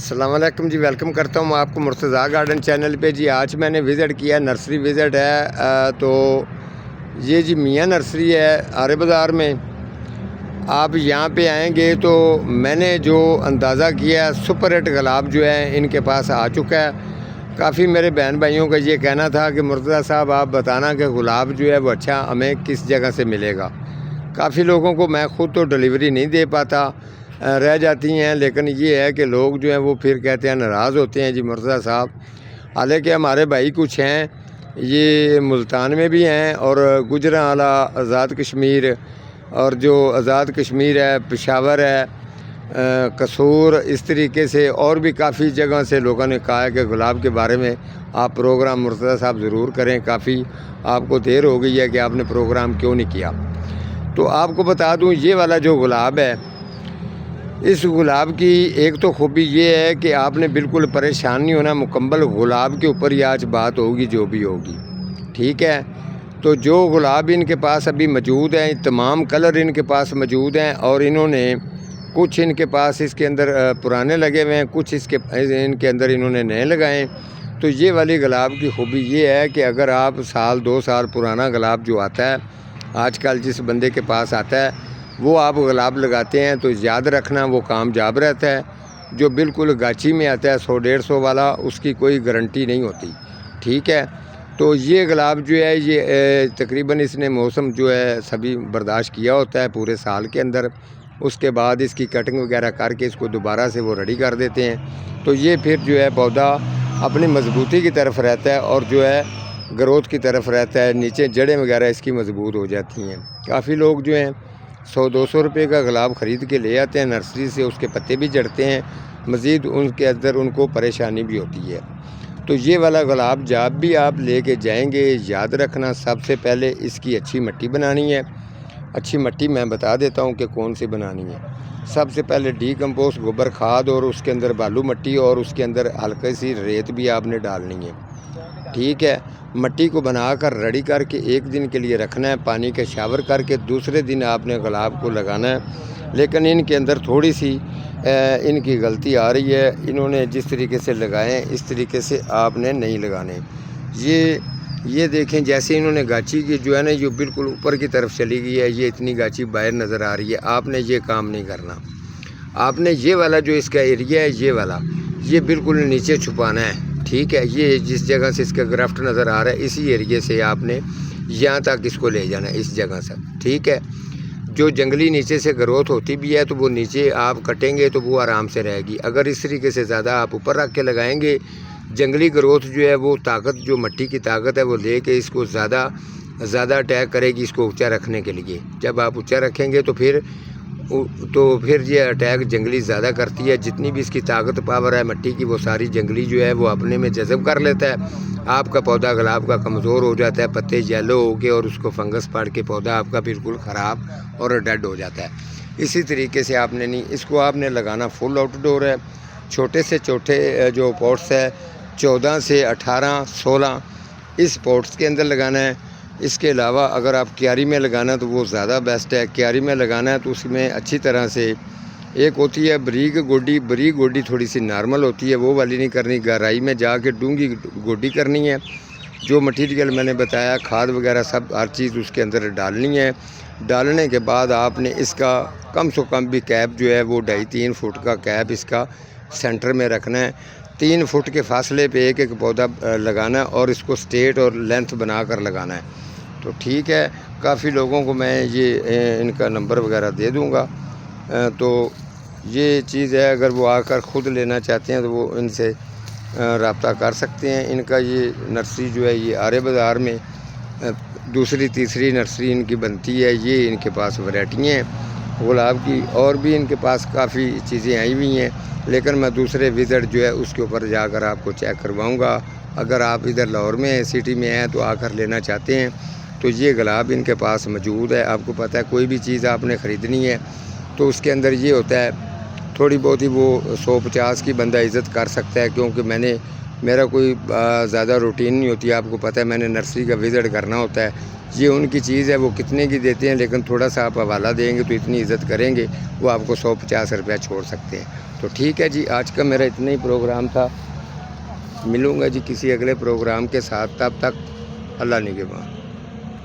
अस्सलाम वालेकुम जी, वेलकम करता हूँ आपको मुर्तज़ा गार्डन चैनल पे जी। आज मैंने विज़िट किया, नर्सरी विज़िट है। तो ये जी मियाँ नर्सरी है आरे बाज़ार में। आप यहाँ पे आएंगे तो मैंने जो अंदाज़ा किया, सुपर हिट गुलाब जो है इनके पास आ चुका है। काफ़ी मेरे बहन भाइयों का ये कहना था कि मुर्तज़ा साहब आप बताना कि गुलाब जो है वो अच्छा हमें किस जगह से मिलेगा। काफ़ी लोगों को मैं ख़ुद तो डिलीवरी नहीं दे पाता, रह जाती हैं, लेकिन ये है कि लोग जो हैं वो फिर कहते हैं, नाराज़ होते हैं जी मुर्तज़ा साहब। हालांकि हमारे भाई कुछ हैं, ये मुल्तान में भी हैं और गुजरांवाला, आज़ाद कश्मीर, और जो आज़ाद कश्मीर है, पेशावर है, कसूर, इस तरीके से और भी काफ़ी जगह से लोगों ने कहा है कि गुलाब के बारे में आप प्रोग्राम मुर्तज़ा साहब ज़रूर करें। काफ़ी आपको देर हो गई है कि आपने प्रोग्राम क्यों नहीं किया। तो आपको बता दूं, ये वाला जो गुलाब है, इस गुलाब की एक तो खूबी ये है कि आपने बिल्कुल परेशान नहीं होना। मुकम्मल गुलाब के ऊपर ही आज बात होगी जो भी होगी, ठीक है। तो जो गुलाब इनके पास अभी मौजूद हैं, तमाम कलर इनके पास मौजूद हैं, और इन्होंने कुछ इनके पास इसके अंदर पुराने लगे हुए हैं, कुछ इनके अंदर इन्होंने नए लगाए। तो ये वाली गुलाब की खूबी ये है कि अगर आप साल 2 साल पुराना गुलाब जो आता है आजकल जिस बंदे के पास आता है, वो आप गुलाब लगाते हैं तो याद रखना वो कामयाब रहता है। जो बिल्कुल गाची में आता है 100-150 वाला, उसकी कोई गारंटी नहीं होती, ठीक है। तो ये गुलाब जो है ये तकरीबन इसने मौसम जो है सभी बर्दाश्त किया होता है पूरे साल के अंदर। उसके बाद इसकी कटिंग वगैरह करके इसको दोबारा से वो रेडी कर देते हैं। तो ये फिर जो है पौधा अपनी मजबूती की तरफ रहता है और जो है ग्रोथ की तरफ रहता है। नीचे जड़ें वगैरह इसकी मजबूत हो जाती हैं। काफ़ी लोग जो हैं 100-200 रुपये का गुलाब ख़रीद के ले आते हैं नर्सरी से, उसके पत्ते भी जड़ते हैं, मज़ीद उनके अंदर उनको परेशानी भी होती है। तो ये वाला गुलाब जब भी आप लेके जाएंगे, याद रखना सबसे पहले इसकी अच्छी मिट्टी बनानी है। अच्छी मिट्टी मैं बता देता हूँ कि कौन सी बनानी है। सबसे पहले डीकम्पोस्ट गोबर खाद और उसके अंदर बालू मिट्टी और उसके अंदर हल्की सी रेत भी आपने डालनी है, ठीक है। मिट्टी को बनाकर रेडी करके 1 दिन के लिए रखना है, पानी के शावर करके दूसरे दिन आपने गुलाब को लगाना है। लेकिन इनके अंदर थोड़ी सी इनकी गलती आ रही है, इन्होंने जिस तरीके से लगाए इस तरीके से आपने नहीं लगाने। ये देखें, जैसे इन्होंने गाची की जो है ना, ये बिल्कुल ऊपर की तरफ चली गई है, ये इतनी गाची बाहर नज़र आ रही है। आपने ये काम नहीं करना। आपने ये वाला जो इसका एरिया है, ये वाला ये बिल्कुल नीचे छुपाना है, ठीक है। ये जिस जगह से इसका ग्राफ्ट नज़र आ रहा है, इसी एरिए से आपने यहाँ तक इसको ले जाना है, इस जगह से, ठीक है। जो जंगली नीचे से ग्रोथ होती भी है तो वो नीचे आप कटेंगे तो वो आराम से रहेगी। अगर इस तरीके से ज़्यादा आप ऊपर रख के लगाएंगे, जंगली ग्रोथ जो है वो ताकत, जो मिट्टी की ताकत है, वो ले के इसको ज़्यादा अटैक करेगी इसको ऊँचा रखने के लिए। जब आप ऊँचा रखेंगे तो फिर ये अटैक जंगली ज़्यादा करती है। जितनी भी इसकी ताकत पावर है मिट्टी की, वो सारी जंगली जो है वो अपने में जज़ब कर लेता है। आपका पौधा गुलाब का कमज़ोर हो जाता है, पत्ते येलो हो के और उसको फंगस पड़ के पौधा आपका बिल्कुल ख़राब और डेड हो जाता है। इसी तरीके से आपने नहीं, इसको आपने लगाना फुल आउटडोर है। छोटे से छोटे जो पॉट्स है 14 से 18, 16 इस पॉट्स के अंदर लगाना है। इसके अलावा अगर आप क्यारी में लगाना तो वो ज़्यादा बेस्ट है। क्यारी में लगाना है तो उसमें अच्छी तरह से, एक होती है बरीक गोडी थोड़ी सी नॉर्मल होती है, वो वाली नहीं करनी। गहराई में जाके डूंगी गोडी करनी है। जो मटीरियल मैंने बताया, खाद वगैरह सब हर चीज़ उसके अंदर डालनी है। डालने के बाद आपने इसका कम से कम भी कैप जो है वो 2.5-3 फुट का कैप इसका सेंटर में रखना है। 3 फुट के फासले पे एक पौधा लगाना है और इसको स्ट्रेट और लेंथ बना कर लगाना है। तो ठीक है, काफ़ी लोगों को मैं ये इनका नंबर वगैरह दे दूँगा। तो ये चीज़ है, अगर वो आकर ख़ुद लेना चाहते हैं तो वो इनसे रब्ता कर सकते हैं। इनका ये नर्सरी जो है ये आरे बाज़ार में दूसरी तीसरी नर्सरी इनकी बनती है। ये इनके पास वैरायटियाँ हैं गुलाब की, और भी इनके पास काफ़ी चीज़ें आई हुई हैं, लेकिन मैं दूसरे विज़िट जो है उसके ऊपर जाकर आपको चेक करवाऊँगा। अगर आप इधर लाहौर में सिटी में हैं तो आकर लेना चाहते हैं तो ये गुलाब इनके पास मौजूद है। आपको पता है कोई भी चीज़ आपने ख़रीदनी है तो उसके अंदर ये होता है, थोड़ी बहुत ही वो 100-50 की बंदा इज़्ज़त कर सकता है, क्योंकि मेरा कोई ज़्यादा रूटीन नहीं होती। आपको पता है मैंने नर्सरी का विज़िट करना होता है। ये उनकी चीज़ है, वो कितने की देते हैं, लेकिन थोड़ा सा आप हवाला देंगे तो इतनी इज़्ज़त करेंगे, वो आपको 100-50 रुपया छोड़ सकते हैं। तो ठीक है जी, आज का मेरा इतना ही प्रोग्राम था। मिलूँगा जी किसी अगले प्रोग्राम के साथ, तब तक अल्लाह निगहबान।